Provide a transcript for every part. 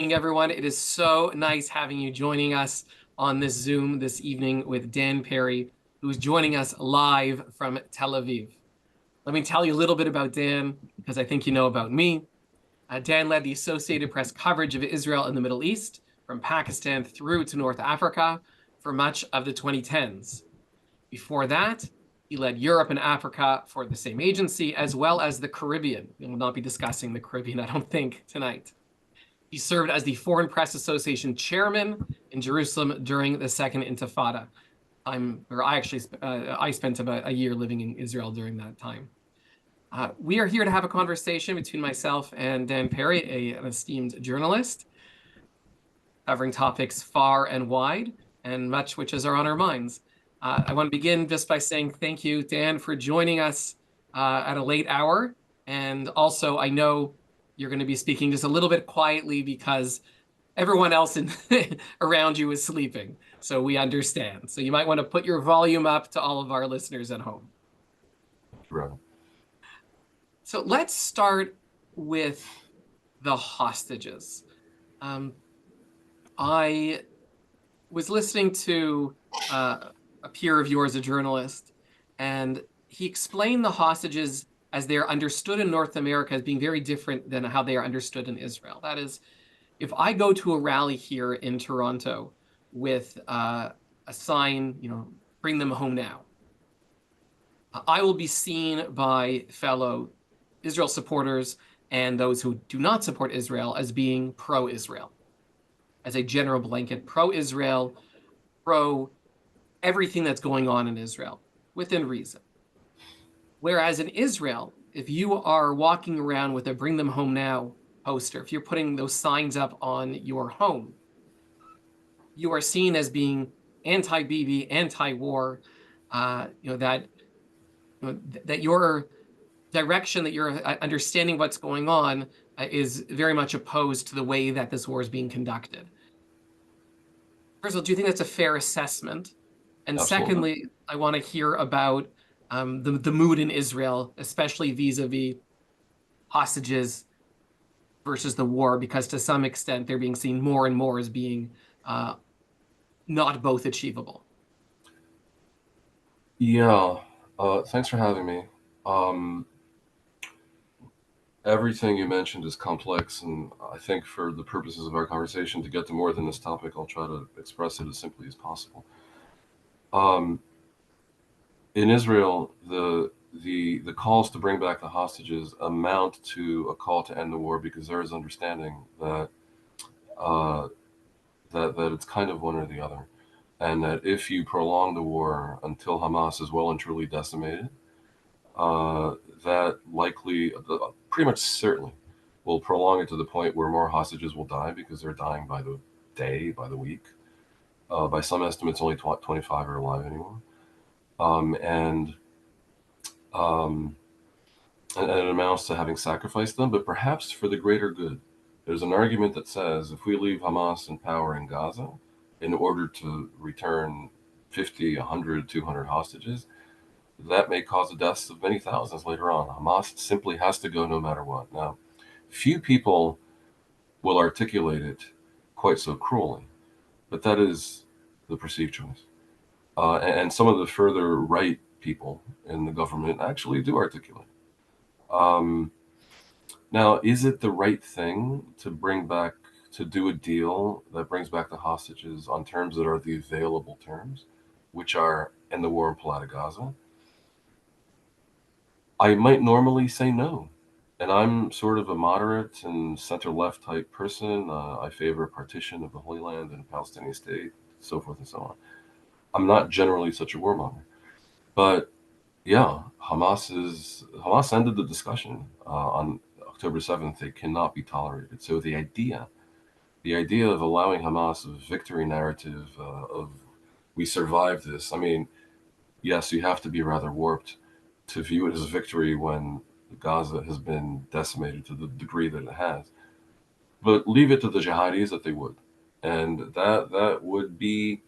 Everyone. It is so nice having you joining us on this Zoom this evening with Dan Perry, who's joining us live from Tel Aviv. Let me tell you a little bit about Dan, because I think you know about me. Dan led the Associated Press coverage of Israel and the Middle East from Pakistan through to North Africa for much of the 2010s. Before that, he led Europe and Africa for the same agency, as well as the Caribbean. We will not be discussing the Caribbean, I don't think, tonight. He served as the Foreign Press Association chairman in Jerusalem during the Second Intifada. I spent about a year living in Israel during that time. We are here to have a conversation between myself and Dan Perry, an esteemed journalist, covering topics far and wide, and much which is on our minds. I want to begin just by saying thank you, Dan, for joining us at a late hour. And also, I know you're going to be speaking just a little bit quietly because everyone else around you is sleeping. So we understand. So you might want to put your volume up to all of our listeners at home. Right. So let's start with the hostages. I was listening to a peer of yours, a journalist, and he explained the hostages as they are understood in North America as being very different than how they are understood in Israel. That is, if I go to a rally here in Toronto with a sign, bring them home now, I will be seen by fellow Israel supporters and those who do not support Israel as being pro-Israel, as a general blanket, pro-Israel, pro everything that's going on in Israel, within reason. Whereas in Israel, if you are walking around with a Bring Them Home Now poster, if you're putting those signs up on your home, you are seen as being anti-Bibi, anti-war, that your direction, that your understanding what's going on is very much opposed to the way that this war is being conducted. First of all, do you think that's a fair assessment? And Absolutely. secondly, I want to hear about the mood in Israel, especially vis-a-vis hostages versus the war, because to some extent they're being seen more and more as being not both achievable. Yeah. Thanks for having me. Um, Everything you mentioned is complex, and I think for the purposes of our conversation, to get to more than this topic, I'll try to express it as simply as possible. Um, in Israel, the calls to bring back the hostages amount to a call to end the war because there is understanding that uh, that it's kind of one or the other, and that if you prolong the war until Hamas is well and truly decimated, uh, that likely, pretty much certainly, will prolong it to the point where more hostages will die because they're dying by the day, by the week. By some estimates, only 25 are alive anymore. Um, and, um, and it amounts to having sacrificed them, but perhaps for the greater good. There's an argument that says if we leave Hamas in power in Gaza in order to return 50, 100, 200 hostages, that may cause the deaths of many thousands later on. Hamas simply has to go no matter what. Now, few people will articulate it quite so cruelly, but that is the perceived choice. And some of the further right people in the government actually do articulate. Um, Now, is it the right thing to bring back, to do a deal that brings back the hostages on terms that are the available terms, which are in the war in Palat Gaza? I might normally say no. And I'm sort of a moderate and center left type person. I favor partition of the Holy Land and Palestinian state, so forth and so on. I'm not generally such a warmonger. But yeah, Hamas ended the discussion on October 7th. It cannot be tolerated. So the idea of allowing Hamas a victory narrative of we survived this. I mean, yes, you have to be rather warped to view it as a victory when Gaza has been decimated to the degree that it has. But leave it to the jihadis that they would, and that would be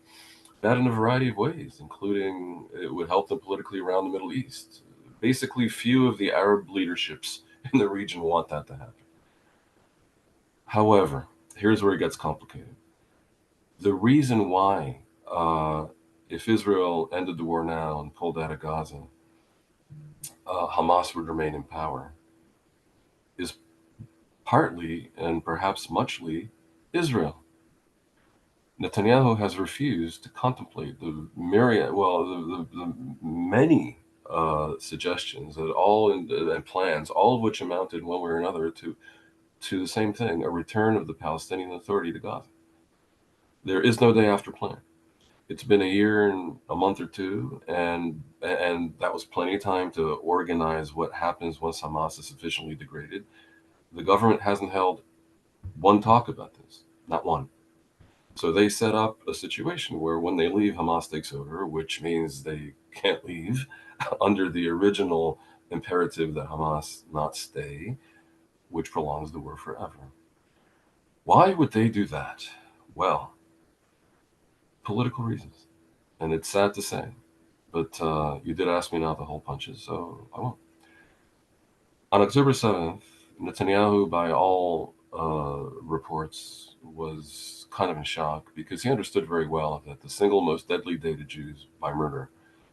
bad in a variety of ways, including it would help them politically around the Middle East. Basically, few of the Arab leaderships in the region want that to happen. However, here's where it gets complicated. The reason why, if Israel ended the war now and pulled out of Gaza, Hamas would remain in power is partly and perhaps muchly Israel. Netanyahu has refused to contemplate the myriad, well, the many suggestions that and plans, all of which amounted one way or another to the same thing: a return of the Palestinian Authority to Gaza. There is no day after plan. It's been a year and a month or two, and that was plenty of time to organize what happens once Hamas is sufficiently degraded. The government hasn't held one talk about this, not one. So they set up a situation where when they leave, Hamas takes over, which means they can't leave under the original imperative that Hamas not stay, which prolongs the war forever. Why would they do that? Well, political reasons. And it's sad to say, but you did ask me not to hold punches, so I won't. On October 7th, Netanyahu, by all reports, was kind of in shock because he understood very well that the single most deadly day to Jews by murder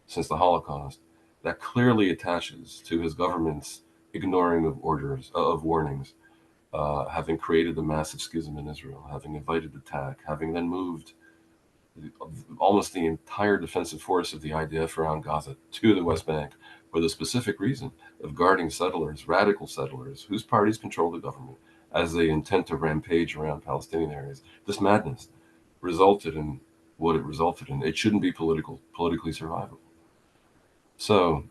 since the Holocaust, that clearly attaches to his government's ignoring of orders, of warnings, having created a massive schism in Israel, having invited attack, having then moved almost the entire defensive force of the IDF around Gaza to the West Bank for the specific reason of guarding settlers, radical settlers, whose parties control the government as they intend to rampage around Palestinian areas. This madness resulted in what it resulted in. It shouldn't be politically survivable. So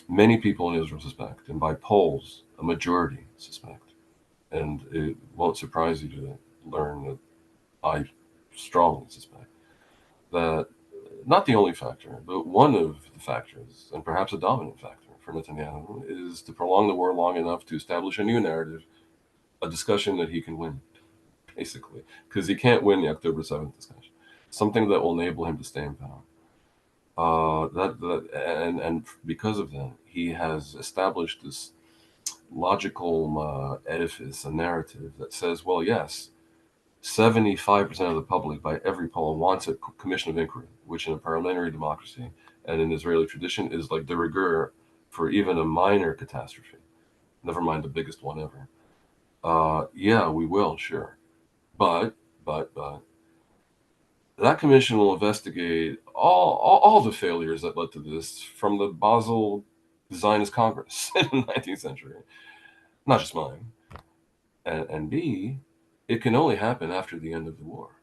many people in Israel suspect, and by polls, a majority suspect, and it won't surprise you to learn that I strongly suspect that not the only factor, but one of the factors, and perhaps a dominant factor for Netanyahu, is to prolong the war long enough to establish a new narrative, a discussion that he can win, basically, because he can't win the October 7th discussion, something that will enable him to stay in power. And because of that, he has established this logical edifice, a narrative that says, well, yes, 75% of the public, by every poll, wants a commission of inquiry, which in a parliamentary democracy and in Israeli tradition is like de rigueur for even a minor catastrophe, never mind the biggest one ever. Yeah, we will, sure. But that commission will investigate all the failures that led to this from the Basel Zionist Congress in the 19th century, not just mine. And B, it can only happen after the end of the war.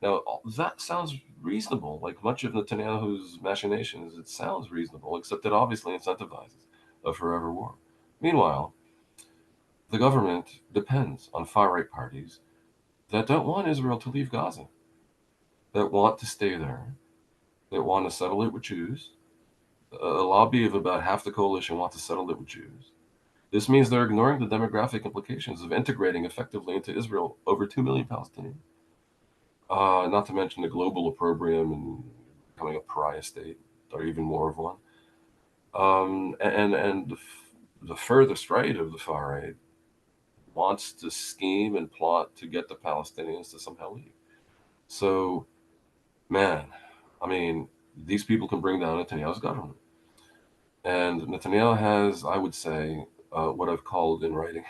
Now, that sounds reasonable. Like much of Netanyahu's machinations, it sounds reasonable, except it obviously incentivizes a forever war. Meanwhile, the government depends on far-right parties that don't want Israel to leave Gaza, that want to stay there, that want to settle it with Jews. A lobby of about half the coalition want to settle it with Jews. This means they're ignoring the demographic implications of integrating effectively into Israel over 2 million Palestinians. Not to mention the global opprobrium and becoming a pariah state, or even more of one. And the furthest right of the far right wants to scheme and plot to get the Palestinians to somehow leave. So, man, I mean, these people can bring down Netanyahu's government. And Netanyahu has, I would say, what I've called in writing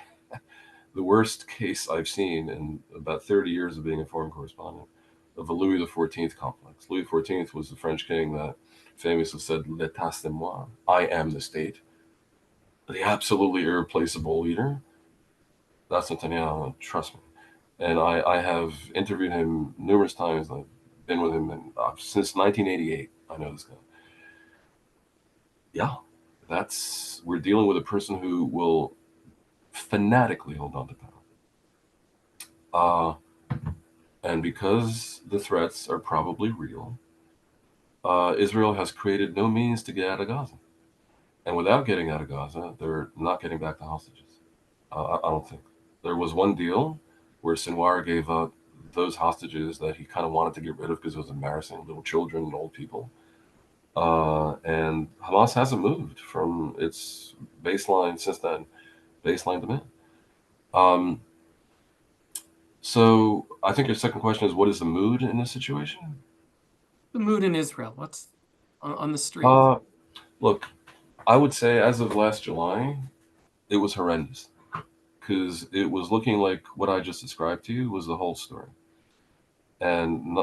the worst case I've seen in about 30 years of being a foreign correspondent of the Louis XIV complex. Louis XIV was the French king that famously said, "L'état c'est moi," I am the state. The absolutely irreplaceable leader. That's Netanyahu, trust me. And I have interviewed him numerous times. I've been with him since 1988. I know this guy. Yeah, we're dealing with a person who will fanatically hold on to power. And because the threats are probably real, Israel has created no means to get out of Gaza. And without getting out of Gaza, they're not getting back the hostages. I don't think. There was one deal where Sinwar gave up those hostages that he kind of wanted to get rid of because it was embarrassing, little children and old people. And Hamas hasn't moved from its baseline since then, baseline demand. So I think your second question is, what is the mood in this situation? The mood in Israel, what's on the streets? Uh, Look, I would say as of last July, it was horrendous because it was looking like what I just described to you was the whole story, and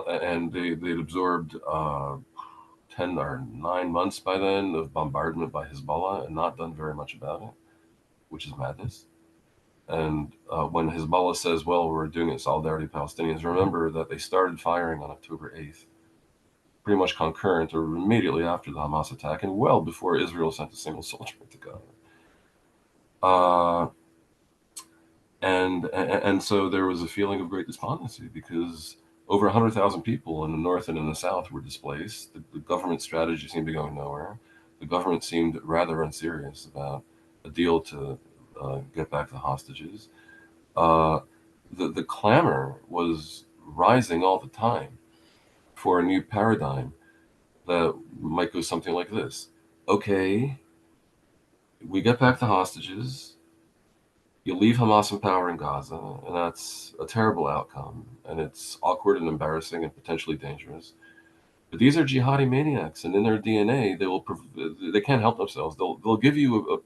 they'd absorbed 10 or 9 months by then of bombardment by Hezbollah and not done very much about it, which is madness. And when Hezbollah says, "Well, we're doing it in solidarity with Palestinians," remember that they started firing on October 8th, pretty much concurrent or immediately after the Hamas attack, and well before Israel sent a single soldier to Gaza. Uh, and so there was a feeling of great despondency because over 100,000 people in the north and in the south were displaced. The government strategy seemed to be going nowhere. The government seemed rather unserious about a deal to get back the hostages. Uh, the clamor was rising all the time for a new paradigm that might go something like this. Okay, we get back the hostages, you leave Hamas in power in Gaza, and that's a terrible outcome, and it's awkward and embarrassing and potentially dangerous. But these are jihadi maniacs, and in their DNA, they can't help themselves. They'll give you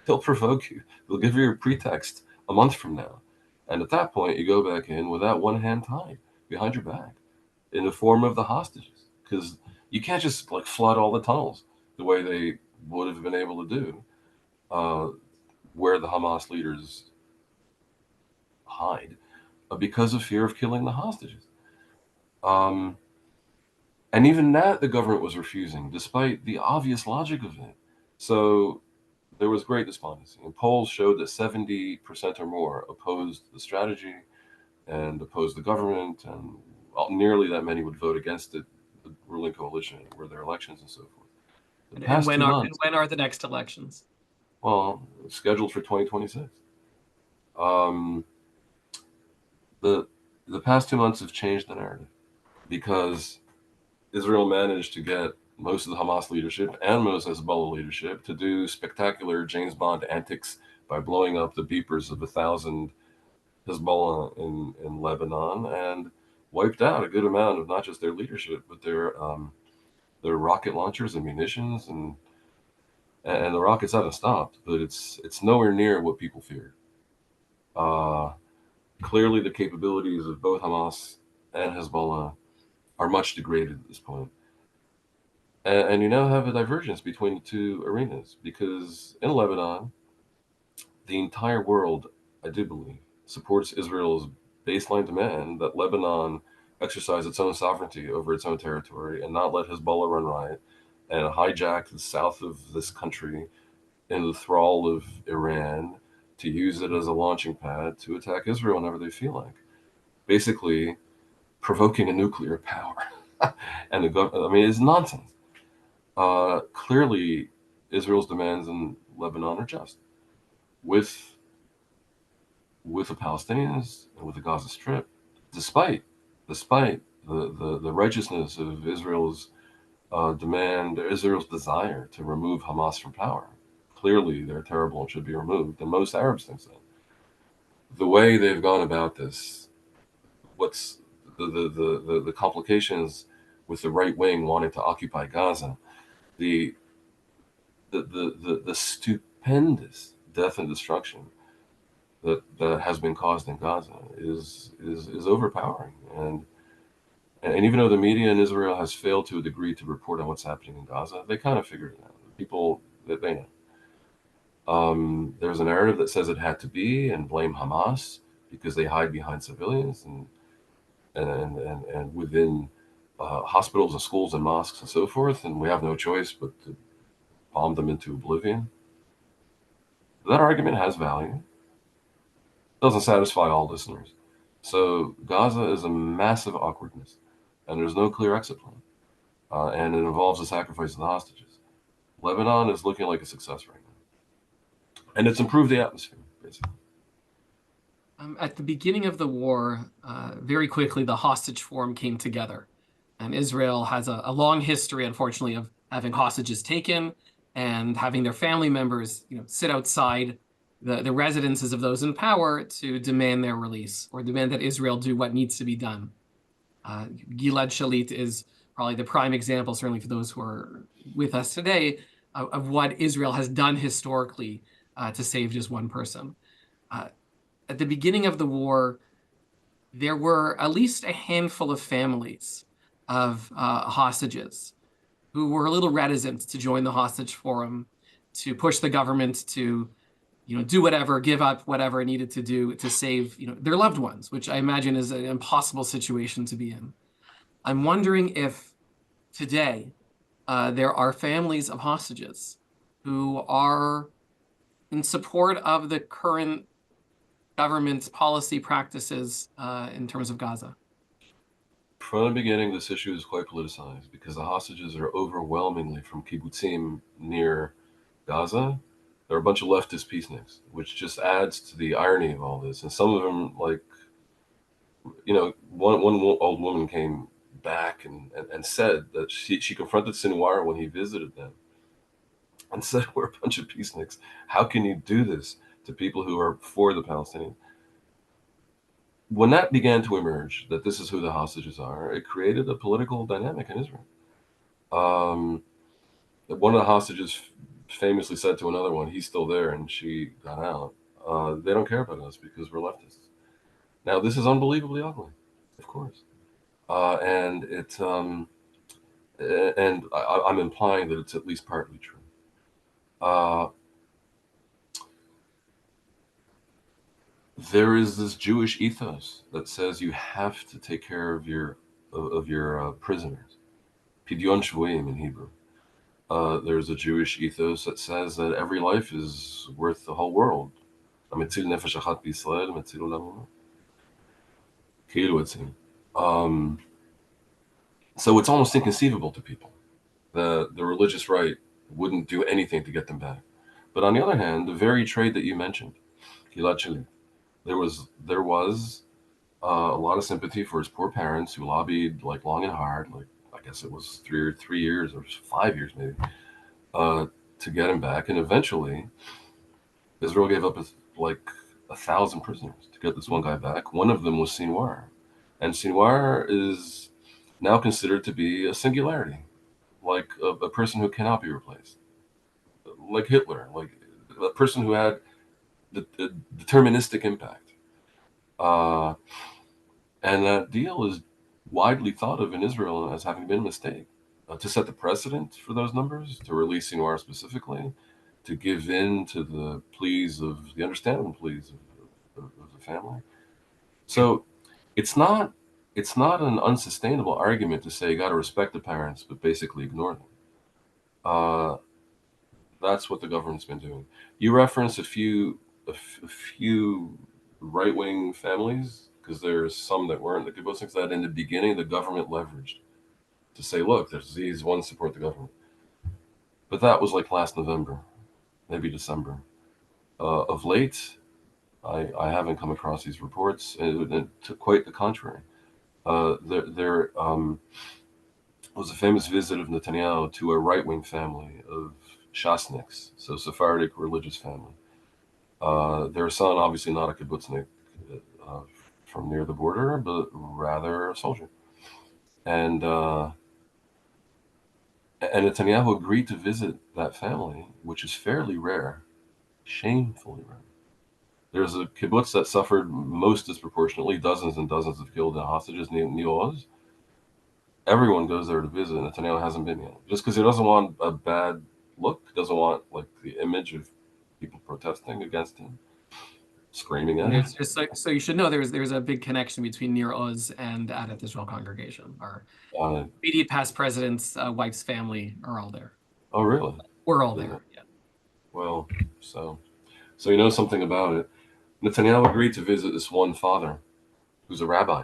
they'll provoke you. They'll give you a pretext a month from now, and at that point, you go back in with that one hand tied behind your back in the form of the hostages, because you can't just like flood all the tunnels the way they would have been able to do. Uh, where the Hamas leaders hide because of fear of killing the hostages. Um, and even that the government was refusing, despite the obvious logic of it. So there was great despondency. And polls showed that 70% or more opposed the strategy and opposed the government, and nearly that many would vote against it, the ruling coalition, were their elections and so forth. The And past when two are months, the next elections? well, scheduled for 2026. Um, the the past 2 months have changed the narrative because Israel managed to get most of the Hamas leadership and most Hezbollah leadership to do spectacular James Bond antics by blowing up the beepers of 1,000 Hezbollah in Lebanon and wiped out a good amount of not just their leadership but their rocket launchers and munitions, and the rockets haven't stopped, but it's nowhere near what people feared. Uh, Clearly, the capabilities of both Hamas and Hezbollah are much degraded at this point. And you now have a divergence between the two arenas because in Lebanon, the entire world, I do believe, supports Israel's baseline demand that Lebanon exercise its own sovereignty over its own territory and not let Hezbollah run riot and hijack the south of this country in the thrall of Iran to use it as a launching pad to attack Israel whenever they feel like. Basically, provoking a nuclear power. And I mean, it's nonsense. Clearly, Israel's demands in Lebanon are just. With the Palestinians and with the Gaza Strip, despite the righteousness of Israel's Israel's desire to remove Hamas from power. Clearly, they're terrible and should be removed, and most Arabs think so. The way they've gone about this, what's the complications with the right wing wanting to occupy Gaza, the the stupendous death and destruction that has been caused in Gaza is overpowering. And even though the media in Israel has failed to a degree to report on what's happening in Gaza, they kind of figured it out. People that they know. There's a narrative that says it had to be and blame Hamas because they hide behind civilians and within hospitals and schools and mosques and so forth, and we have no choice but to bomb them into oblivion. That argument has value. Doesn't satisfy all listeners. So Gaza is a massive awkwardness, and there's no clear exit plan, and it involves the sacrifice of the hostages. Lebanon is looking like a success right now, and it's improved the atmosphere basically. At the beginning of the war, very quickly the hostage forum came together. And Israel has a long history, unfortunately, of having hostages taken and having their family members, sit outside the residences of those in power to demand their release or demand that Israel do what needs to be done. Gilad Shalit is probably the prime example, certainly for those who are with us today, of what Israel has done historically to save just one person. At the beginning of the war, there were at least a handful of families of hostages who were a little reticent to join the hostage forum, to push the government to, do whatever, give up whatever it needed to do to save, their loved ones, which I imagine is an impossible situation to be in. I'm wondering if today there are families of hostages who are in support of the current government's policy practices in terms of Gaza. From the beginning, this issue is quite politicized because the hostages are overwhelmingly from kibbutzim near Gaza. They're a bunch of leftist peaceniks, which just adds to the irony of all this. And some of them, like, one old woman came back and said that she confronted Sinwar when he visited them and said, "We're a bunch of peaceniks. How can you do this to people who are for the Palestinians?" When that began to emerge, that this is who the hostages are, it created a political dynamic in Israel. One of the hostages famously said to another one, "He's still there," and she got out. They don't care about us because we're leftists. Now, this is unbelievably ugly, of course, and I'm implying that it's at least partly true. There is this Jewish ethos that says you have to take care of your prisoners. Pidyon Shvuim in Hebrew. There's a Jewish ethos that says that every life is worth the whole world. So it's almost inconceivable to people that the religious right wouldn't do anything to get them back. But on the other hand, the very trade that you mentioned, Gilad Shalit, there was a lot of sympathy for his poor parents who lobbied like long and hard, like I guess it was 3 years or 5 years maybe, to get him back. And eventually, Israel gave up like 1,000 prisoners to get this one guy back. One of them was Sinwar, and Sinwar is now considered to be a singularity, like a person who cannot be replaced, like Hitler, like a person who had the deterministic impact. And that deal is widely thought of in Israel as having been a mistake. To set the precedent for those numbers, to release Sinwar specifically, to give in to the pleas of the understandable pleas of the family. So it's not an unsustainable argument to say you got to respect the parents, but basically ignore them. That's what the government's been doing. You reference a few right-wing families, because there's some that weren't the kibbutzniks that in the beginning the government leveraged to say, look, there's these ones support the government. But that was like last November, maybe December. Of late, I haven't come across these reports, and to quite the contrary. There was a famous visit of Netanyahu to a right-wing family of Shasniks, so Sephardic religious family. Their son, obviously not a kibbutznik from near the border, but rather a soldier. And Netanyahu agreed to visit that family, which is fairly rare, shamefully rare. There's a kibbutz that suffered most disproportionately, dozens and dozens of killed and hostages, Nir Oz. Everyone goes there to visit. Netanyahu hasn't been yet, just because he doesn't want a bad look, doesn't want like the image of people protesting against him, screaming at him. So you should know there's a big connection between Nir Oz and Adat Israel Congregation. Our immediate past president's wife's family are all there. Oh, really? We're all there. Yeah. Well, so you know something about it. Netanyahu agreed to visit this one father, who's a rabbi,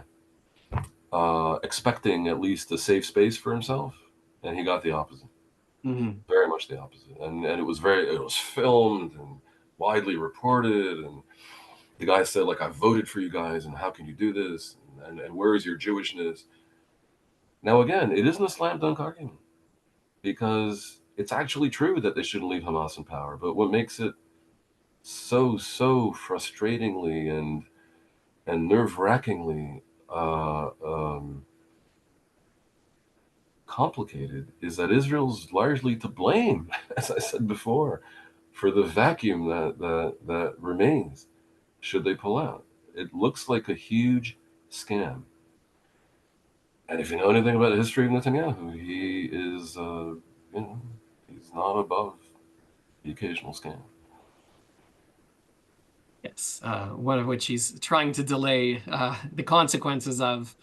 expecting at least a safe space for himself, and he got the opposite. Mm-hmm. Very much the opposite. And it was filmed and widely reported, and the guy said, like, I voted for you guys, and how can you do this? And where is your Jewishness? Now, again, it isn't a slam dunk argument, because it's actually true that they shouldn't leave Hamas in power. But what makes it so frustratingly and nerve-wrackingly complicated is that Israel's largely to blame, as I said before, for the vacuum that remains should they pull out. It looks like a huge scam. And if you know anything about the history of Netanyahu, he is, he's not above the occasional scam. Yes, one of which he's trying to delay the consequences of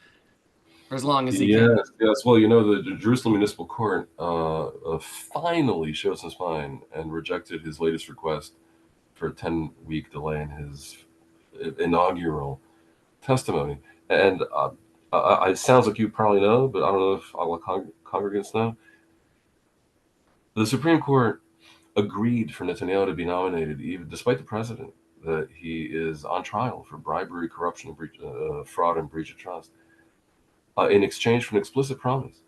for as long as he can. Yes, yes. Well, the Jerusalem Municipal Court finally showed some spine and rejected his latest request for a 10-week delay in his inaugural testimony. And it sounds like you probably know, but I don't know if all congregants know. The Supreme Court agreed for Netanyahu to be nominated, even despite the precedent that he is on trial for bribery, corruption, fraud, and breach of trust, in exchange for an explicit promise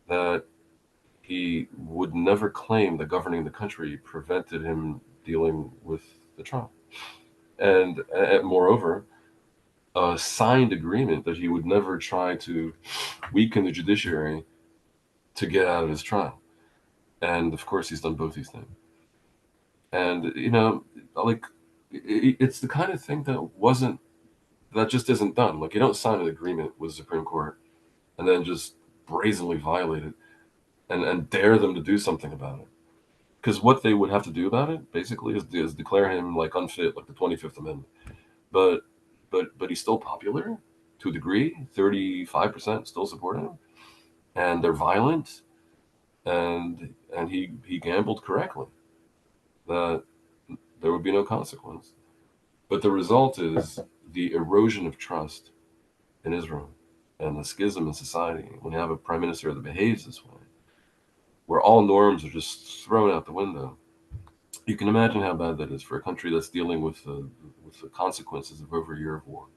that he would never claim that governing the country prevented him dealing with the trial. And moreover, a signed agreement that he would never try to weaken the judiciary to get out of his trial. And of course, he's done both these things. And, like, it's the kind of thing that just isn't done. Like, you don't sign an agreement with the Supreme Court and then just brazenly violate it and dare them to do something about it. Because what they would have to do about it basically is declare him like unfit, like the 25th Amendment. But he's still popular to a degree. 35% still support him, and they're violent, and he gambled correctly that there would be no consequence. But the result is the erosion of trust in Israel and the schism in society when you have a prime minister that behaves this way, where all norms are just thrown out the window. You can imagine how bad that is for a country that's dealing with the consequences of over a year of war.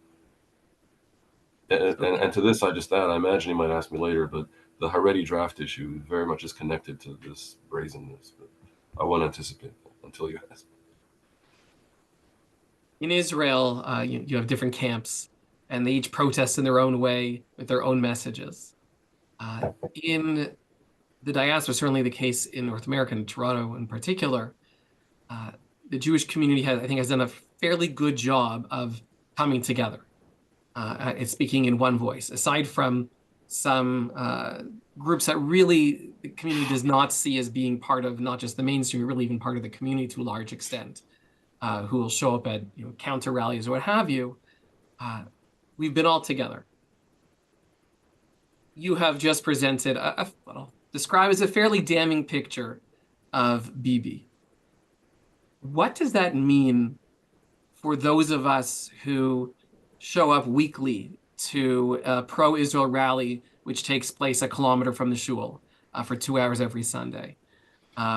And to this, I just add, I imagine you might ask me later, but the Haredi draft issue very much is connected to this brazenness. But I won't anticipate that until you ask. In Israel, you have different camps, and they each protest in their own way with their own messages. In the diaspora, certainly the case in North America, in Toronto in particular, the Jewish community has done a fairly good job of coming together and speaking in one voice. Aside from some groups that really the community does not see as being part of not just the mainstream, but really even part of the community to a large extent, who will show up at counter rallies or what have you. We've been all together. You have just presented what I'll describe as a fairly damning picture of Bibi. What does that mean for those of us who show up weekly to a pro-Israel rally, which takes place a kilometer from the shul for 2 hours every Sunday,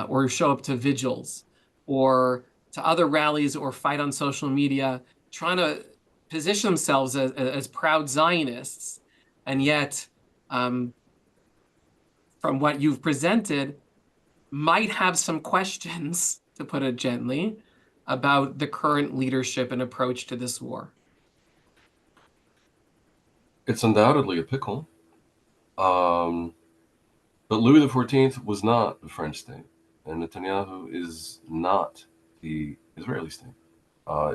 or show up to vigils, or to other rallies, or fight on social media, trying to position themselves as proud Zionists, and yet, from what you've presented, might have some questions, to put it gently, about the current leadership and approach to this war? It's undoubtedly a pickle. But Louis XIV was not the French state, and Netanyahu is not the Israeli state.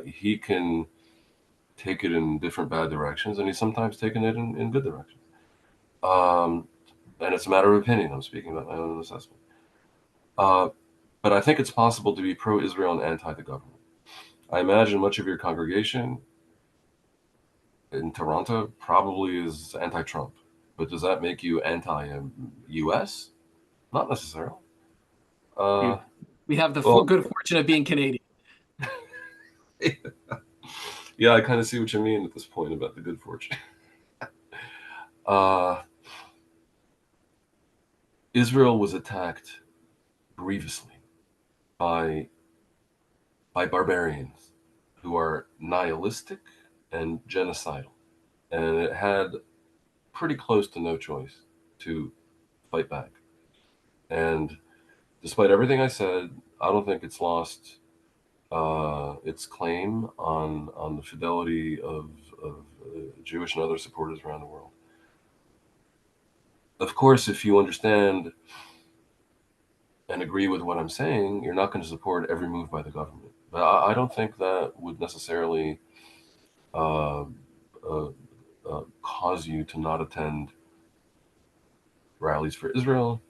He can take it in different bad directions, and he's sometimes taken it in good directions. And it's a matter of opinion. I'm speaking about my own assessment. But I think it's possible to be pro-Israel and anti the government. I imagine much of your congregation in Toronto probably is anti-Trump. But does that make you anti-US? Not necessarily. We have the good fortune of being Canadian. Yeah, I kind of see what you mean at this point about the good fortune. Israel was attacked grievously by barbarians who are nihilistic and genocidal, and it had pretty close to no choice to fight back. And despite everything I said, I don't think it's lost its claim on the fidelity of Jewish and other supporters around the world. Of course, if you understand and agree with what I'm saying, you're not going to support every move by the government. But I don't think that would necessarily uh, uh, cause you to not attend rallies for Israel,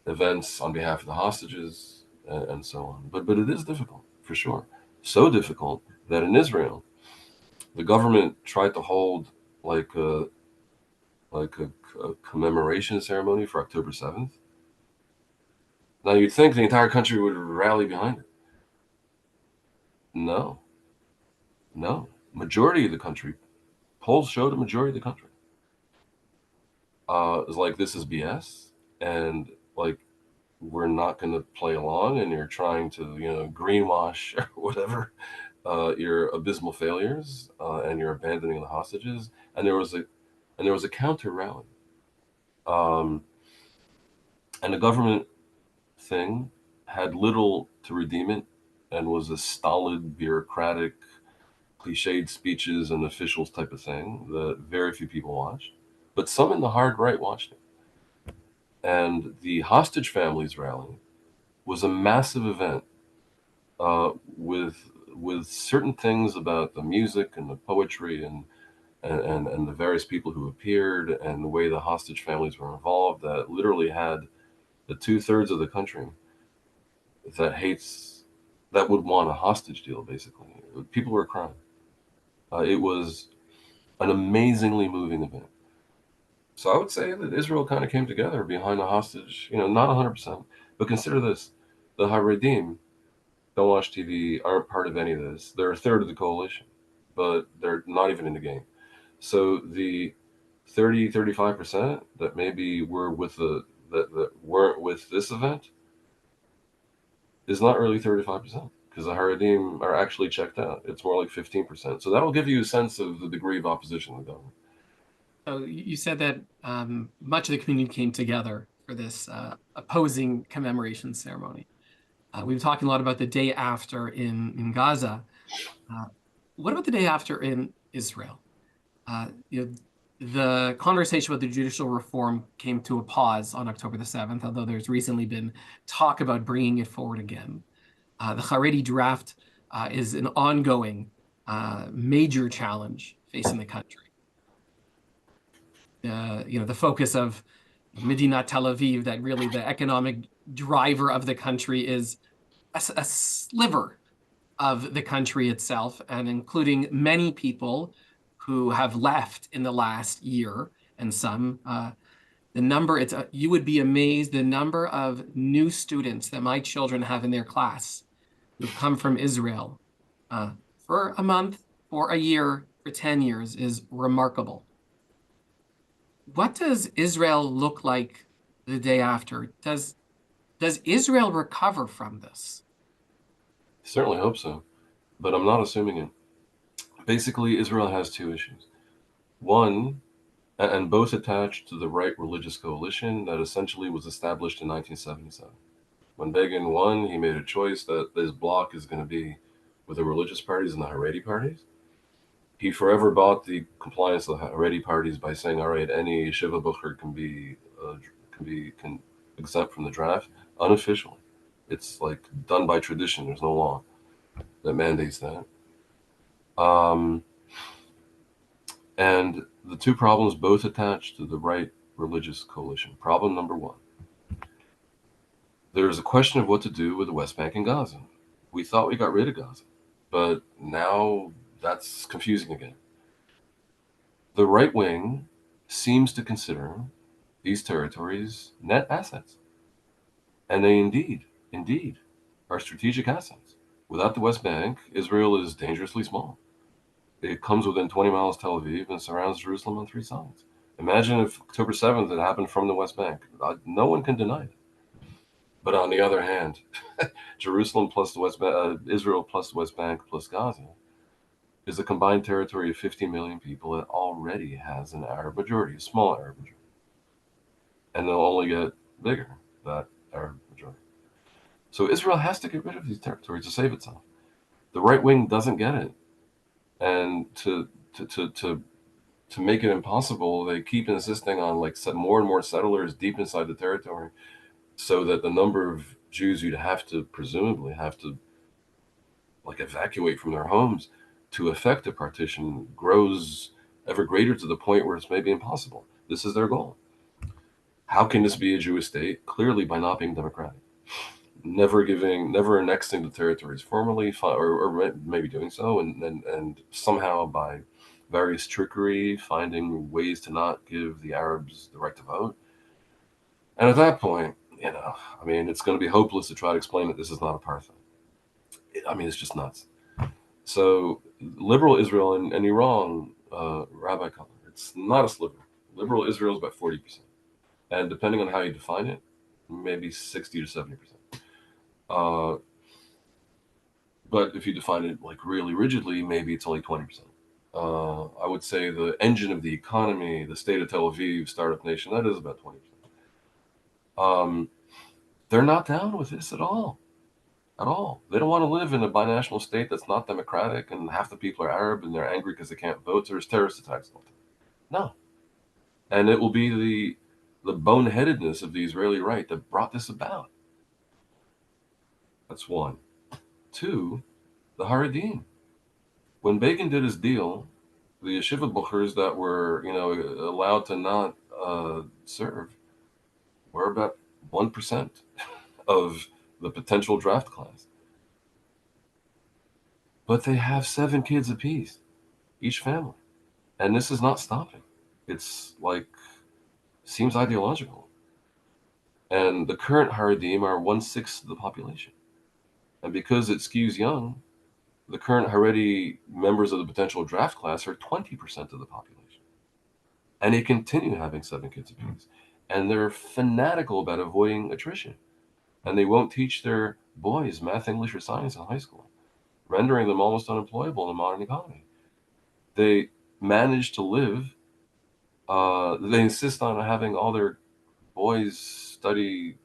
events on behalf of the hostages, and so on. But it is difficult for sure. So difficult that in Israel, the government tried to hold like a like a, a commemoration ceremony for October 7th. Now you'd think the entire country would rally behind it. No, no. Majority of the country, polls showed a majority of the country is like, this is BS, and like, we're not going to play along, and you're trying to greenwash or whatever your abysmal failures, and you're abandoning the hostages. And there was a counter rally, um, and the government thing had little to redeem it, and was a stolid, bureaucratic, cliched speeches and officials type of thing that very few people watched, but some in the hard right watched it. And the hostage families rally was a massive event, with certain things about the music and the poetry and the various people who appeared and the way the hostage families were involved, that literally had the 2/3 of the country that hates, that would want a hostage deal. Basically, people were crying. It was an amazingly moving event. So I would say that Israel kind of came together behind the hostage. Not 100%, but consider this: the Haredim, don't watch TV, aren't part of any of this. They're a third of the coalition, but they're not even in the game. So the 35% that maybe were with that weren't with this event is not really 35%, because the Haredim are actually checked out. It's more like 15%. So that'll give you a sense of the degree of opposition to the government. So you said that much of the community came together for this opposing commemoration ceremony. We've been talking a lot about the day after in Gaza. Uh, what about the day after in Israel? You know, the conversation about the judicial reform came to a pause on October the 7th, although there's recently been talk about bringing it forward again. The Haredi draft is an ongoing major challenge facing the country. The focus of Medina Tel Aviv, that really the economic driver of the country, is a sliver of the country itself, and including many people who have left in the last year, and some the number, you would be amazed the number of new students that my children have in their class who've come from Israel for a month, for a year, for 10 years is remarkable. What does Israel look like the day after? Does Israel recover from this? Certainly hope so, but I'm not assuming it. Basically, Israel has two issues. One, and both attached to the right religious coalition that essentially was established in 1977. When Begin won, he made a choice that this bloc is going to be with the religious parties and the Haredi parties. He forever bought the compliance of the Haredi parties by saying, "All right, any Shiva Bucher can exempt from the draft unofficially. It's like done by tradition. There's no law that mandates that." Um, and the two problems both attached to the right religious coalition. Problem number one: there's a question of what to do with the West Bank and Gaza. We thought we got rid of Gaza, but now that's confusing again. The right wing seems to consider these territories net assets, and they indeed, are strategic assets. Without the West Bank, Israel is dangerously small. It comes within 20 miles of Tel Aviv and surrounds Jerusalem on three sides. Imagine if October 7th had happened from the West Bank. No one can deny it. But on the other hand, Jerusalem plus the West Bank, Israel plus the West Bank plus Gaza is a combined territory of 50 million people that already has an Arab majority, a small Arab majority. And they'll only get bigger, that Arab majority. So Israel has to get rid of these territories to save itself. The right wing doesn't get it, and to make it impossible, they keep insisting on like more and more settlers deep inside the territory, so that the number of Jews you'd have to presumably have to like evacuate from their homes to effect a partition grows ever greater to the point where it's maybe impossible. This is their goal. How can this be a Jewish state? Clearly by not being democratic, never annexing the territories formally, or maybe doing so, and somehow by various trickery finding ways to not give the Arabs the right to vote. And at that point, I mean, it's going to be hopeless to try to explain that this is not apartheid. I mean, it's just nuts. So liberal Israel, and you're wrong, Rabbi Cutler, it's not a sliver. Liberal Israel is about 40%. And depending on how you define it, maybe 60 to 70%. But if you define it like really rigidly, maybe it's only 20%. I would say the engine of the economy, the state of Tel Aviv, startup nation, that is about 20%. They're not down with this at all. At all. They don't want to live in a binational state that's not democratic and half the people are Arab and they're angry because they can't vote. So there's terrorist attacks all the time. No. And it will be the boneheadedness of the Israeli right that brought this about. That's one. Two, the Haredim. When Begin did his deal, the yeshiva buchers that were, allowed to not serve were about 1% of the potential draft class. But they have 7 kids apiece, each family. And this is not stopping. It's like, seems ideological. And the current Haredim are 1/6 of the population. And because it skews young, the current Haredi members of the potential draft class are 20% of the population. And they continue having 7 kids apiece. And they're fanatical about avoiding attrition. And they won't teach their boys math, English, or science in high school, rendering them almost unemployable in the modern economy. They manage to live, they insist on having all their boys study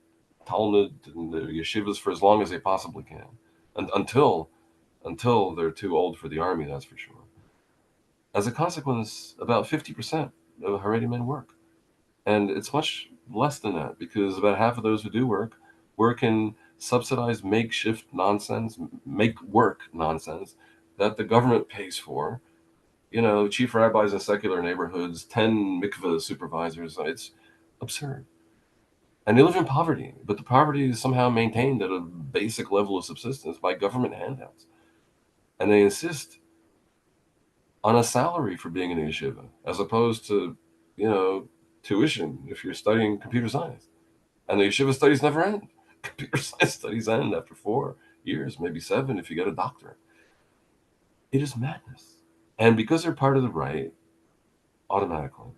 Talmud and the yeshivas for as long as they possibly can, and until they're too old for the army, that's for sure. As a consequence, about 50% of Haredi men work. And it's much less than that because about half of those who do work in subsidized makeshift nonsense, make work nonsense that the government pays for. Chief rabbis in secular neighborhoods, 10 mikveh supervisors. It's absurd. And they live in poverty, but the poverty is somehow maintained at a basic level of subsistence by government handouts. And they insist on a salary for being in a yeshiva, as opposed to, tuition if you're studying computer science. And the yeshiva studies never end. Computer science studies end after 4 years, maybe 7 if you get a doctorate. It is madness. And because they're part of the right, automatically,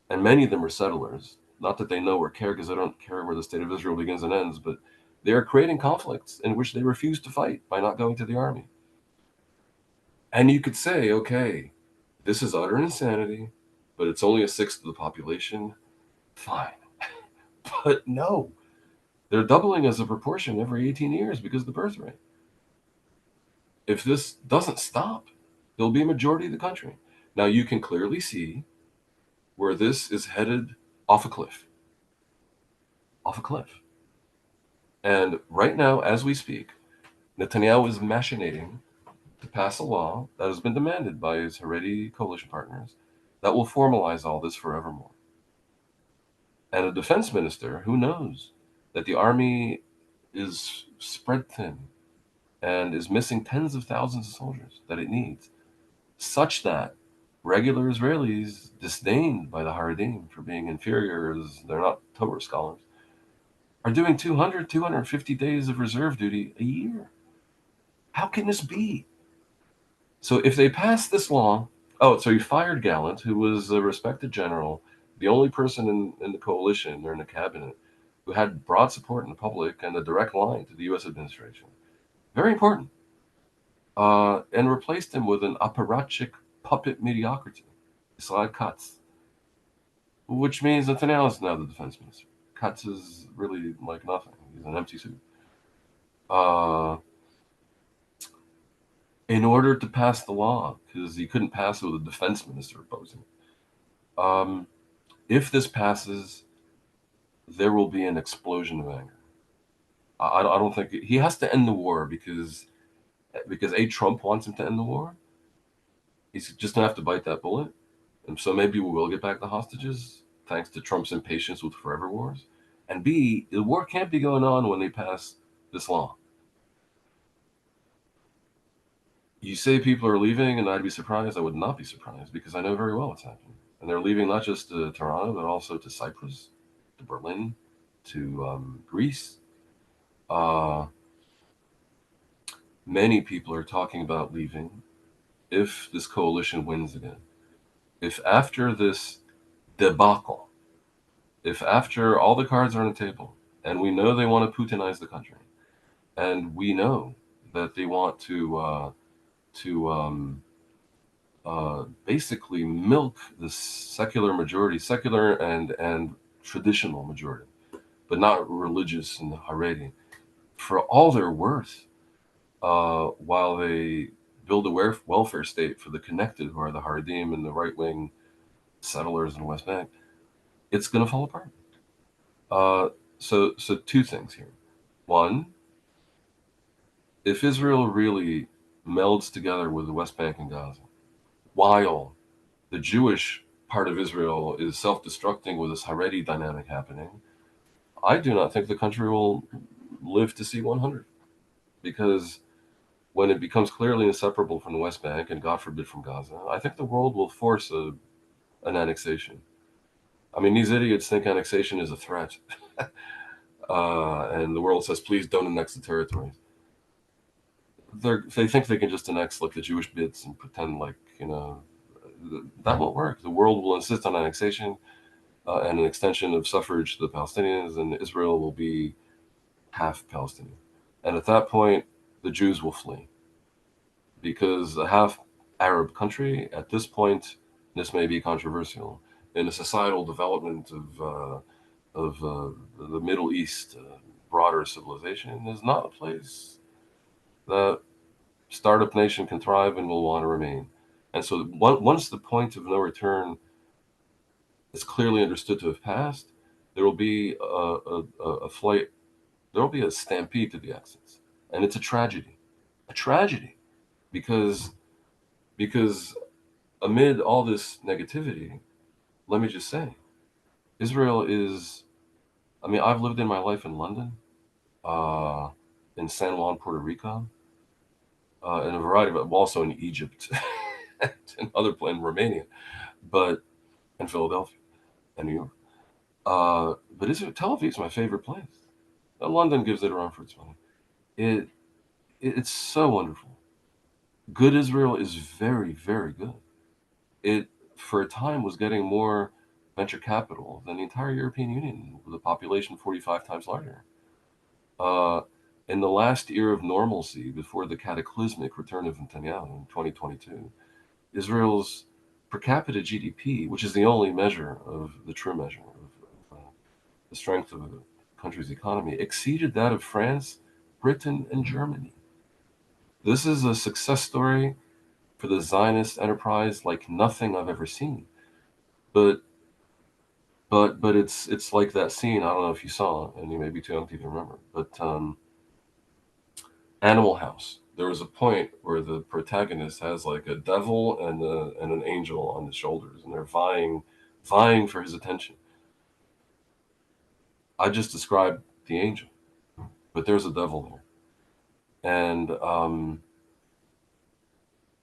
and many of them are settlers, not that they know or care because they don't care where the state of Israel begins and ends, but they are creating conflicts in which they refuse to fight by not going to the army. And you could say, okay, this is utter insanity, but it's only 1/6 of the population. Fine. But no, they're doubling as a proportion every 18 years because of the birth rate. If this doesn't stop, there'll be a majority of the country. Now you can clearly see where this is headed off a cliff. Off a cliff. And right now, as we speak, Netanyahu is machinating to pass a law that has been demanded by his Haredi coalition partners that will formalize all this forevermore. And a defense minister who knows that the army is spread thin and is missing tens of thousands of soldiers that it needs, such that regular Israelis, disdained by the Haredim for being inferior as they're not Torah scholars, are doing 200, 250 days of reserve duty a year. How can this be? So if they pass this law, so he fired Gallant, who was a respected general, the only person in the coalition or in the cabinet who had broad support in the public and a direct line to the U.S. administration. Very important. And replaced him with an apparatchik puppet mediocrity, Israel Katz, which means Netanyahu is now the defense minister. Katz is really like nothing. He's an empty suit. in order to pass the law, because he couldn't pass it with a defense minister opposing it. If this passes, there will be an explosion of anger. I don't think he has to end the war because Trump wants him to end the war. He's just gonna have to bite that bullet, and so maybe we will get back the hostages thanks to Trump's impatience with forever wars. And B, the war can't be going on when they pass this law. You say people are leaving, and I'd be surprised. I would not be surprised because I know very well what's happening. And they're leaving not just to Toronto, but also to Cyprus, to Berlin, to Greece. Uh, Many people are talking about leaving if this coalition wins again. If after this debacle, if after all the cards are on the table, and we know they want to Putinize the country, and we know that they want to basically milk the secular majority, secular and traditional majority, but not religious and Haredi, for all their worth, while they build a welfare state for the connected, who are the Haredim and the right wing settlers in the West Bank, it's going to fall apart. So two things here. One, if Israel really melds together with the West Bank and Gaza, while the Jewish part of Israel is self-destructing with this Haredi dynamic happening, I do not think the country will live to see 100, because when it becomes clearly inseparable from the West Bank and God forbid from Gaza, I think the world will force an annexation. I mean, these idiots think annexation is a threat, and the world says, please don't annex the territories. They think they can just annex like the Jewish bits and pretend like, that won't work. The world will insist on annexation and an extension of suffrage to the Palestinians, and Israel will be half Palestinian. And at that point, the Jews will flee, because a half Arab country, at this point, this may be controversial, in a societal development of the Middle East, broader civilization, is not a place that startup nation can thrive and will want to remain. And so once the point of no return is clearly understood to have passed, there will be a flight, there will be a stampede to the exits. And it's a tragedy, because amid all this negativity, let me just say, Israel is, I mean, I've lived in my life in London, uh, in San Juan, Puerto Rico, in a variety of, also in Egypt, and other in Romania, but in Philadelphia and New York. But Tel Aviv is my favorite place. London gives it a run for its money. It's so wonderful. Good Israel is very, very good. It, for a time, was getting more venture capital than the entire European Union, with a population 45 times larger. Uh, in the last year of normalcy, before the cataclysmic return of Netanyahu in 2022, Israel's per capita GDP, which is the only measure of the true measure of the strength of a country's economy, exceeded that of France, Britain, and Germany. This is a success story for the Zionist enterprise like nothing I've ever seen. But it's like that scene. I don't know if you saw, and you may be too young to even remember. But Animal House. There was a point where the protagonist has like a devil and an angel on his shoulders, and they're vying for his attention. I just described the angel, but there's a devil there, and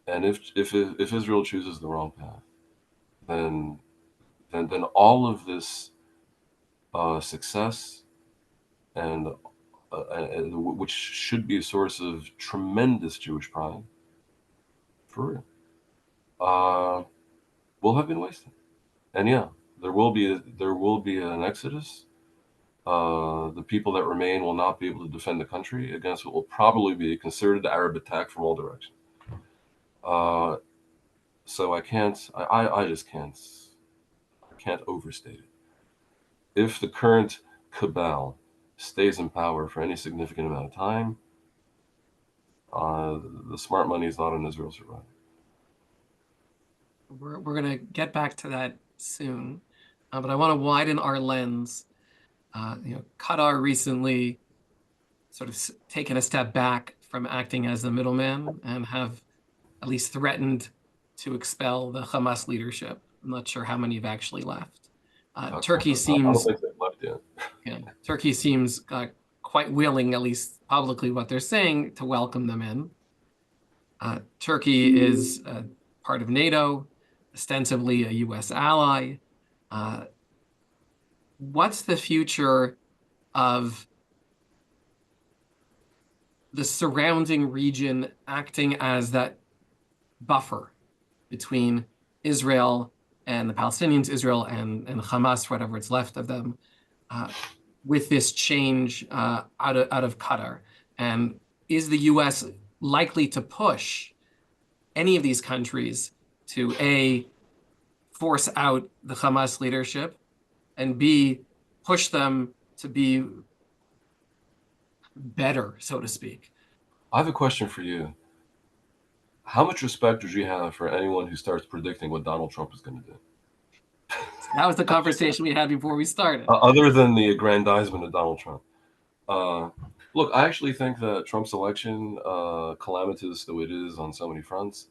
if Israel chooses the wrong path, then all of this success and which should be a source of tremendous Jewish pride, for real, will have been wasted. And yeah, there will be an exodus. The people that remain will not be able to defend the country against what will probably be a concerted Arab attack from all directions. So I just can't overstate it. If the current cabal stays in power for any significant amount of time, The smart money is not in Israel surviving. We're going to get back to that soon, but I want to widen our lens. Qatar recently sort of taken a step back from acting as the middleman and have at least threatened to expel the Hamas leadership. I'm not sure how many have actually left. Turkey I don't seems, think they've left yet. Turkey seems quite willing, at least publicly, what they're saying, to welcome them in. Turkey is part of NATO, ostensibly a U.S. ally. What's the future of the surrounding region acting as that buffer between Israel and the Palestinians, Israel and Hamas, whatever is left of them, with this change out of Qatar? And is the U.S. likely to push any of these countries to A, force out the Hamas leadership, and B, push them to be better, so to speak? I have a question for you. How much respect would you have for anyone who starts predicting what Donald Trump is going to do? That was the conversation we had before we started. Other than the aggrandizement of Donald Trump. Look, I actually think that Trump's election, calamitous though it is on so many fronts,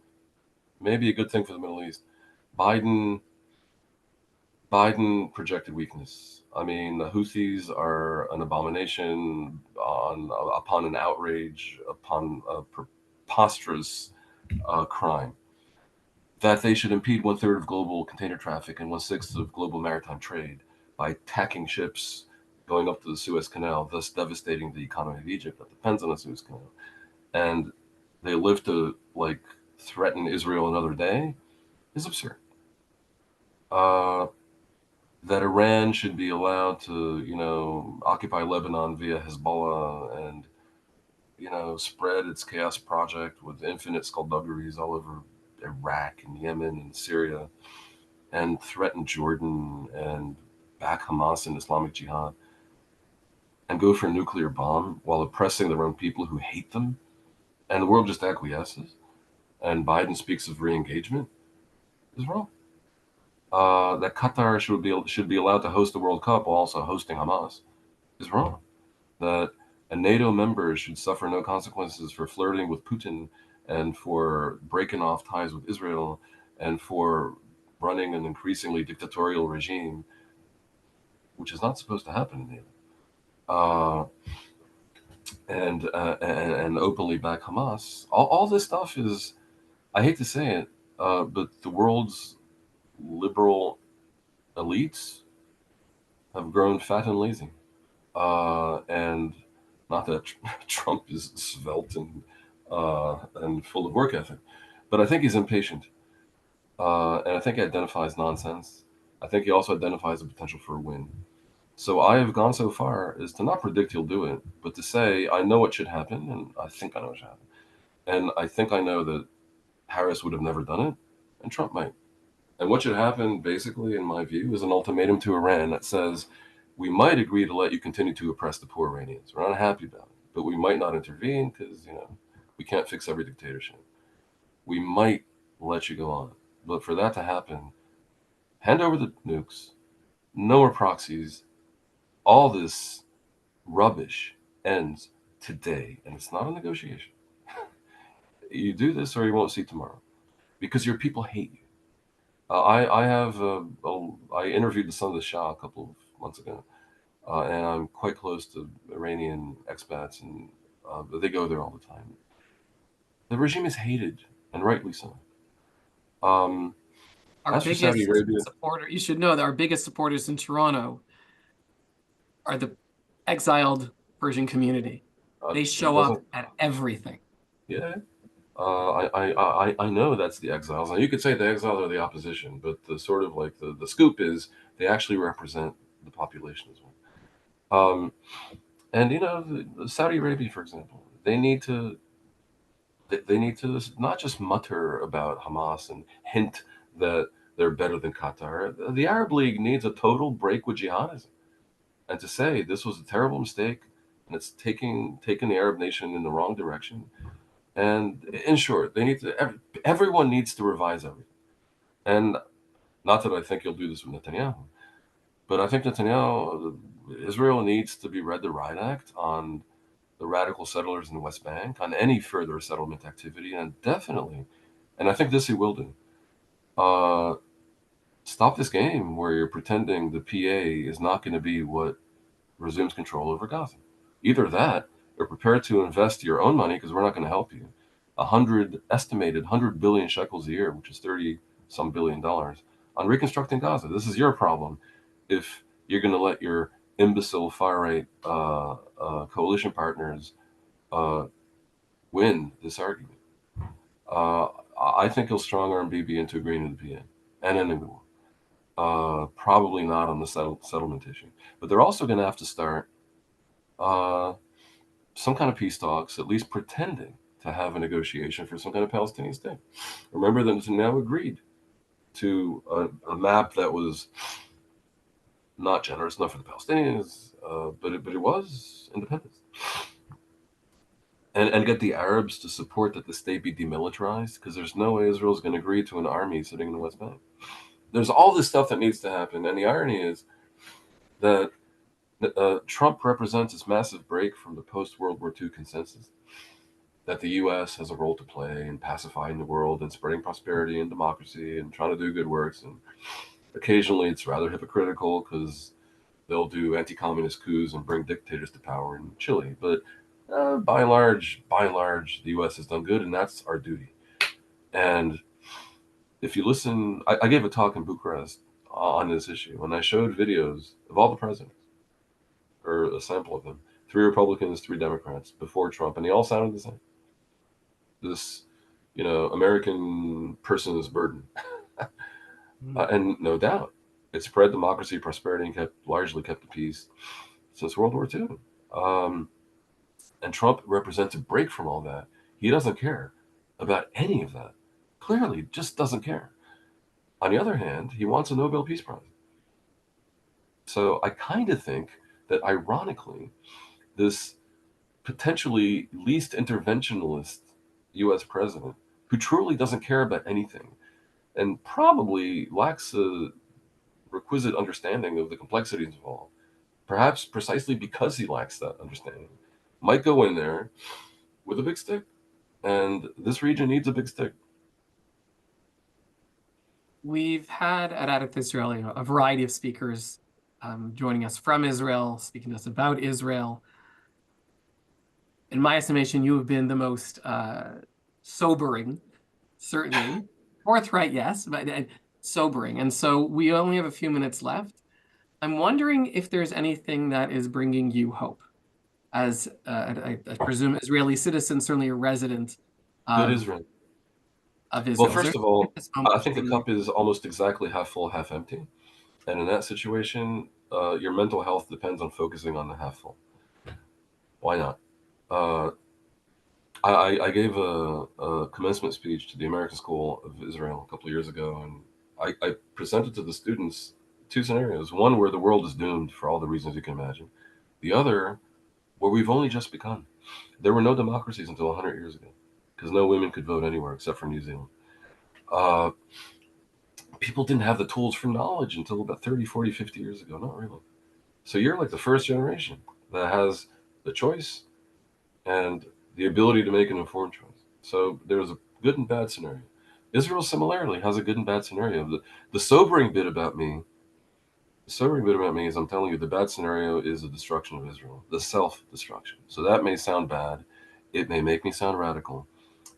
may be a good thing for the Middle East. Biden projected weakness. I mean, the Houthis are an abomination upon an outrage, upon a preposterous crime. That they should impede 1/3 of global container traffic and 1/6 of global maritime trade by tacking ships going up to the Suez Canal, thus devastating the economy of Egypt that depends on the Suez Canal. And they live to threaten Israel another day is absurd. That Iran should be allowed to, occupy Lebanon via Hezbollah and, spread its chaos project with infinite skullduggeries all over Iraq and Yemen and Syria, and threaten Jordan and back Hamas and Islamic Jihad, and go for a nuclear bomb while oppressing their own people who hate them, and the world just acquiesces, and Biden speaks of re-engagement, is wrong. That Qatar should be allowed to host the World Cup while also hosting Hamas is wrong. That a NATO member should suffer no consequences for flirting with Putin and for breaking off ties with Israel and for running an increasingly dictatorial regime, which is not supposed to happen in NATO. And openly back Hamas. All this stuff is, I hate to say it, but the world's liberal elites have grown fat and lazy. And not that Trump is svelte and full of work ethic, but I think he's impatient. And I think he identifies nonsense. I think he also identifies the potential for a win. So I have gone so far as to not predict he'll do it, but to say I know what should happen, and I think I know what should happen. And I think I know that Harris would have never done it, and Trump might. And what should happen, basically, in my view, is an ultimatum to Iran that says, we might agree to let you continue to oppress the poor Iranians. We're not happy about it, but we might not intervene because, we can't fix every dictatorship. We might let you go on. But for that to happen, hand over the nukes, no more proxies. All this rubbish ends today, and it's not a negotiation. You do this or you won't see tomorrow because your people hate you. I interviewed the son of the Shah a couple of months ago, and I'm quite close to Iranian expats, and they go there all the time. The regime is hated, and rightly so. Our As for Saudi biggest Arabia, supporter, you should know that our biggest supporters in Toronto are the exiled Persian community. They show up at everything. Yeah. I know that's the exiles. Now you could say the exiles are the opposition, but the sort of the scoop is they actually represent the population as well. And the Saudi Arabia, for example, they need to not just mutter about Hamas and hint that they're better than Qatar. The Arab League needs a total break with jihadism, and to say this was a terrible mistake and it's taking the Arab nation in the wrong direction. And in short, they need to. Everyone needs to revise everything. And not that I think you'll do this with Netanyahu, but I think Netanyahu, Israel needs to be read the Riot Act on the radical settlers in the West Bank, on any further settlement activity, and definitely, and I think this he will do. Uh, Stop this game where you're pretending the PA is not going to be what resumes control over Gaza. Either that, or prepare to invest your own money because we're not going to help you. Estimated 100 billion shekels a year, which is 30-some billion dollars, on reconstructing Gaza. This is your problem. If you're going to let your imbecile far right coalition partners win this argument, uh, I think he'll strong arm Bibi into agreeing to the PA and ending the war. Probably not on the settlement issue, but they're also going to have to start some kind of peace talks, at least pretending to have a negotiation for some kind of Palestinian state. Remember that Netanyahu agreed to a map that was not generous enough for the Palestinians, but it was independence. And get the Arabs to support that the state be demilitarized, because there's no way Israel's going to agree to an army sitting in the West Bank. There's all this stuff that needs to happen, and the irony is that Trump represents this massive break from the post-World War II consensus that the U.S. has a role to play in pacifying the world and spreading prosperity and democracy and trying to do good works. And occasionally it's rather hypocritical because they'll do anti-communist coups and bring dictators to power in Chile. But by and large, the U.S. has done good, and that's our duty. And if you listen, I gave a talk in Bucharest on this issue, and I showed videos of all the presidents, or a sample of them, 3 Republicans, 3 Democrats before Trump, and they all sounded the same. This, American person's burden. And no doubt, it spread democracy, prosperity, and largely kept the peace since World War II. And Trump represents a break from all that. He doesn't care about any of that. Clearly, just doesn't care. On the other hand, he wants a Nobel Peace Prize. So I kind of think that, ironically, this potentially least interventionist U.S. president, who truly doesn't care about anything and probably lacks a requisite understanding of the complexities involved, perhaps precisely because he lacks that understanding, might go in there with a big stick. And this region needs a big stick. We've had at Addict Israel a variety of speakers joining us from Israel, speaking to us about Israel. In my estimation, you have been the most sobering, certainly. Forthright, yes, but sobering. And so we only have a few minutes left. I'm wondering if there's anything that is bringing you hope as, I presume, Israeli citizen, certainly a resident Good of Israel. Israel. Well, first of all, I think the cup is almost exactly half full, half empty. And in that situation, your mental health depends on focusing on the half full. Why not? I gave a commencement speech to the American School of Israel a couple of years ago, and I presented to the students 2 scenarios. One where the world is doomed for all the reasons you can imagine. The other where we've only just begun. There were no democracies until 100 years ago because no women could vote anywhere except for New Zealand. People didn't have the tools for knowledge until about 30, 40, 50 years ago. Not really. So you're like the first generation that has the choice and the ability to make an informed choice. So there's a good and bad scenario. Israel similarly has a good and bad scenario. The sobering bit about me is I'm telling you the bad scenario is the destruction of Israel, the self-destruction. So that may sound bad. It may make me sound radical.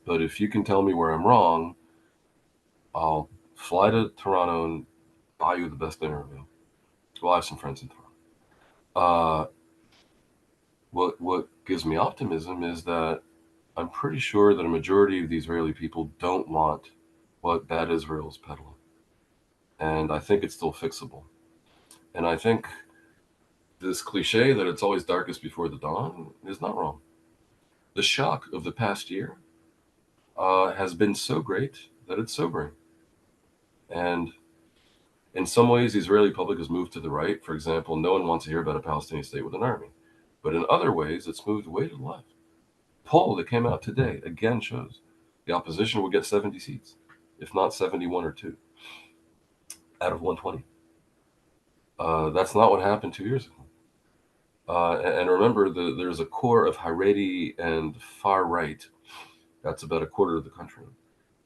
But if you can tell me where I'm wrong, I'll fly to Toronto and buy you the best dinner available. Well, I have some friends in Toronto. What gives me optimism is that I'm pretty sure that a majority of the Israeli people don't want what bad Israel is peddling. And I think it's still fixable. And I think this cliche that it's always darkest before the dawn is not wrong. The shock of the past year has been so great that it's sobering. And in some ways, the Israeli public has moved to the right. For example, no one wants to hear about a Palestinian state with an army. But in other ways, it's moved way to the left. poll that came out today again shows the opposition will get 70 seats, if not 71 or 2 out of 120. That's not what happened 2 years ago. And remember, there's a core of Haredi and far right. That's about a quarter of the country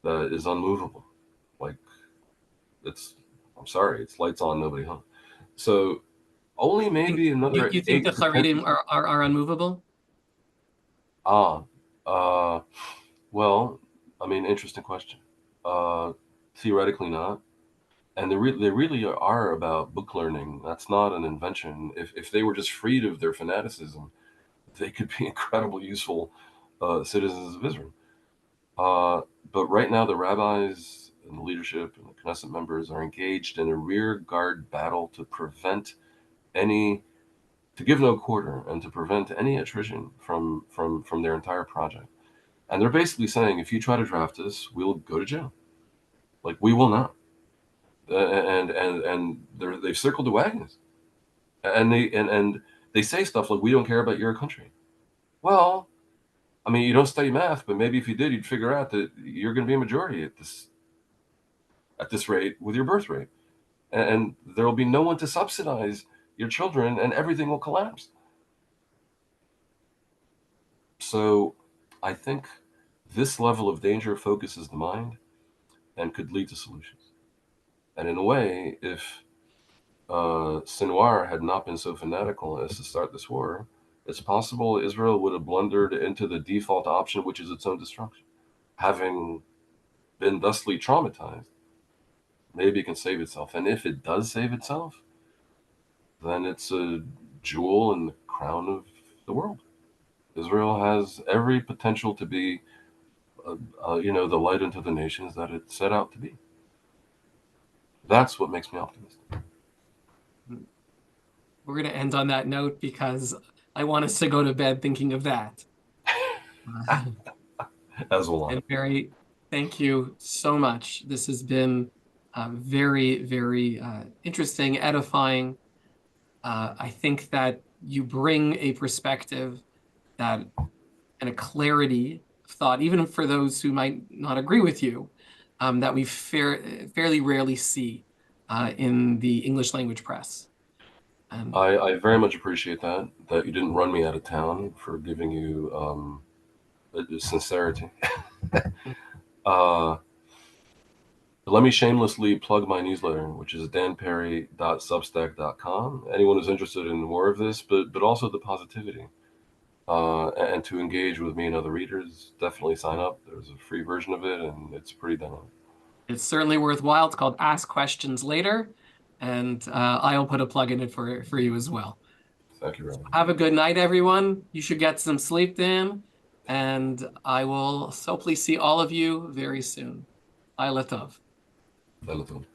that is unmovable. Like, I'm sorry, it's lights on, nobody home. So only maybe another You think 8 the to 10. Haredim are unmovable? Ah, uh, well, I mean, interesting question. Theoretically not. And they really are about book learning. That's not an invention. If they were just freed of their fanaticism, they could be incredibly useful citizens of Israel. But right now, the rabbis and the leadership and the Knesset members are engaged in a rear guard battle to give no quarter and to prevent any attrition from their entire project. And they're basically saying, if you try to draft us, we'll go to jail. Like, we will not. And they've circled the wagons, and they say stuff like, we don't care about your country. Well, I mean, you don't study math, but maybe if you did, you'd figure out that you're going to be a majority at this rate with your birth rate, and there will be no one to subsidize your children, and everything will collapse. So I think this level of danger focuses the mind and could lead to solutions. And in a way, if Sinwar had not been so fanatical as to start this war, it's possible Israel would have blundered into the default option, which is its own destruction. Having been thusly traumatized, maybe it can save itself. And if it does save itself, then it's a jewel in the crown of the world. Israel has every potential to be, the light unto the nations that it set out to be. That's what makes me optimistic. We're going to end on that note because I want us to go to bed thinking of that. As will I. And Barry, thank you so much. This has been very, very interesting, edifying. I think that you bring a perspective that and a clarity of thought, even for those who might not agree with you, that we fairly rarely see in the English language press. I very much appreciate that you didn't run me out of town for giving you sincerity. Let me shamelessly plug my newsletter, which is danperry.substack.com. Anyone who's interested in more of this, but also the positivity, and to engage with me and other readers, definitely sign up. There's a free version of it, and it's pretty dynamic. It's certainly worthwhile. It's called Ask Questions Later, and I'll put a plug in it for you as well. Thank you, Rob. Have a good night, everyone. You should get some sleep, Dan, and I will so please see all of you very soon. Laila Tov. Laila Tov.